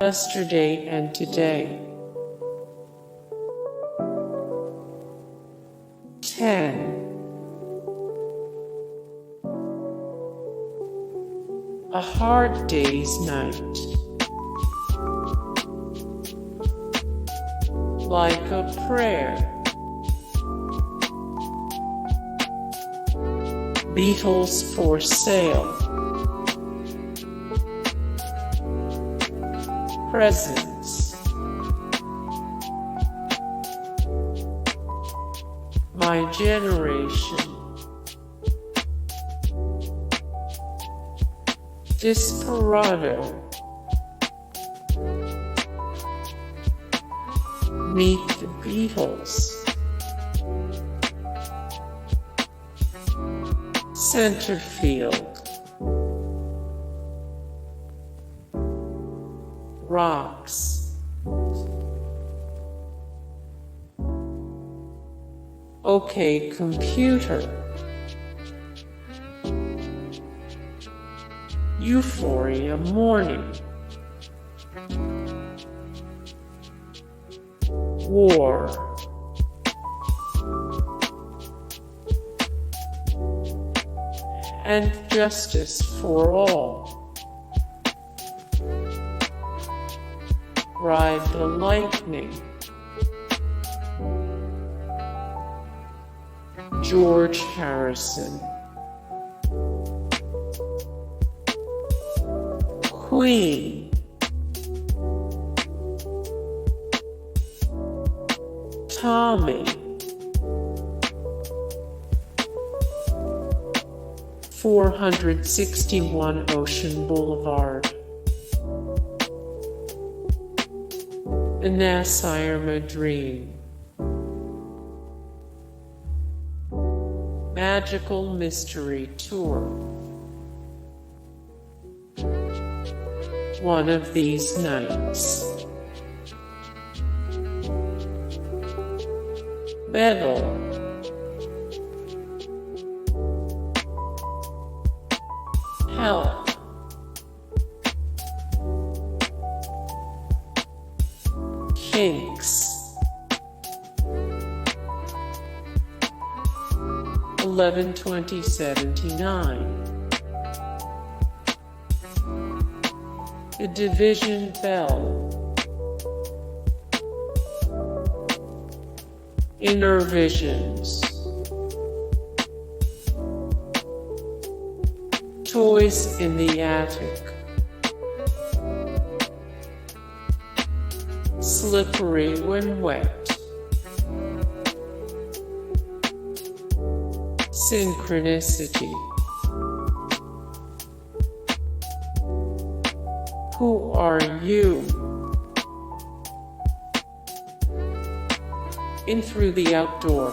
Yesterday and today. 10. A hard day's night. Like a prayer. Beatles for sale. Presents. My generation. Desperado. Meet the Beatles. Centerfield. Rocks. Okay, computer. Euphoria Morning. War. And justice for all. Ride the lightning. George Harrison. Queen. Tommy. 461 Ocean Boulevard. The Nacirema Dream. Magical Mystery Tour. One of these nights. Meddle. Help. Kinks. 11/20/79. The Division Bell. Innervisions. Toys in the Attic. Slippery when wet. Synchronicity. Who are you? In through the outdoor.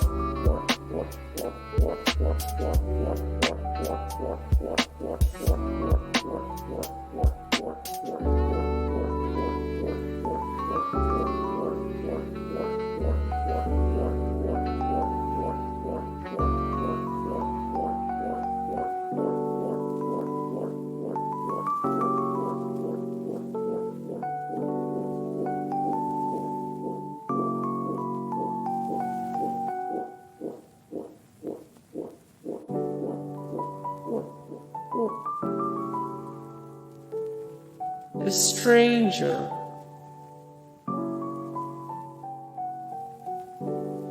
The stranger.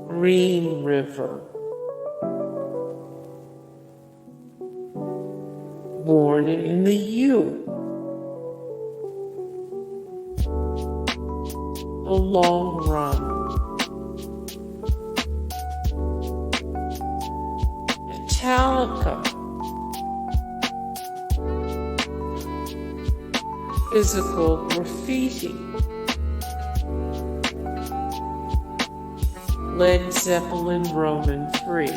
Green River. Born in the U. The long run. Metallica. Physical Graffiti. Zeppelin III.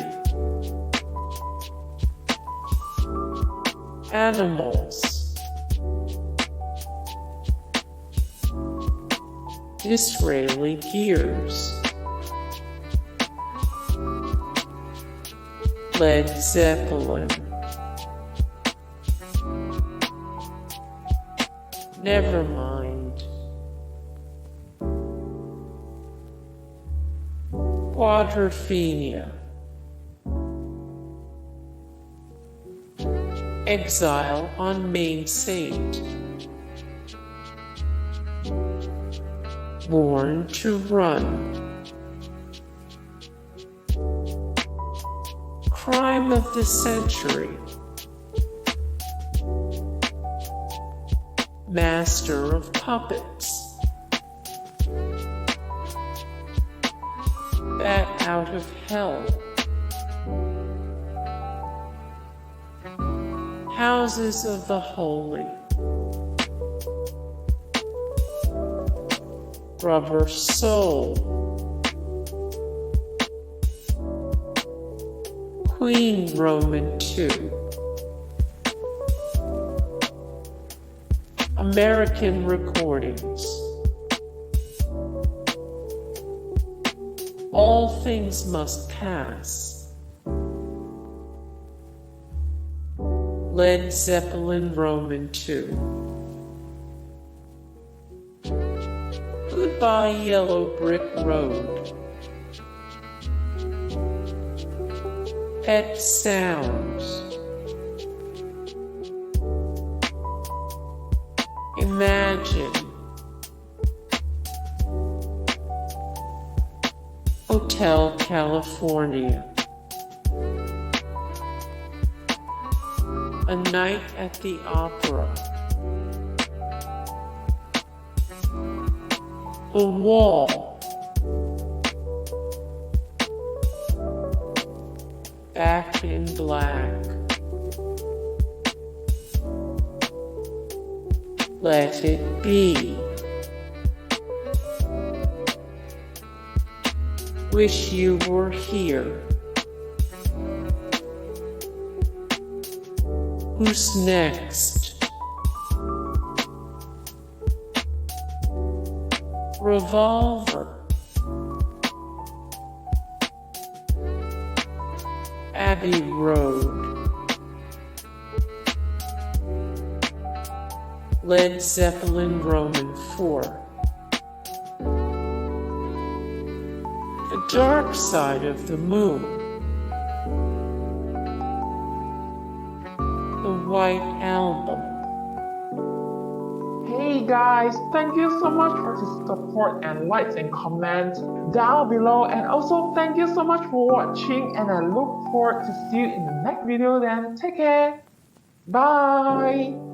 Animals. Disraeli Gears. Zeppelin. Nevermind. Quadrophenia. Exile on Main Saint. Born to Run. Crime of the Century. Master of Puppets. Bat Out of Hell. Houses of the Holy. Rubber Soul. Queen Roman II. American Recordings. All Things Must Pass. Led Zeppelin Roman II. Goodbye Yellow Brick Road. Pet Sounds. Imagine. Hotel California. A Night at the Opera. The Wall. Back in Black. Let It Be. Wish You Were Here. Who's Next? Revolver. Abbey Road. Led Zeppelin Roman IV. The Dark Side of the Moon. The White Album. Hey guys, thank you so much for the support and likes and comments down below, and also thank you so much for watching, and I look forward to see you in the next video. Then take care. Bye.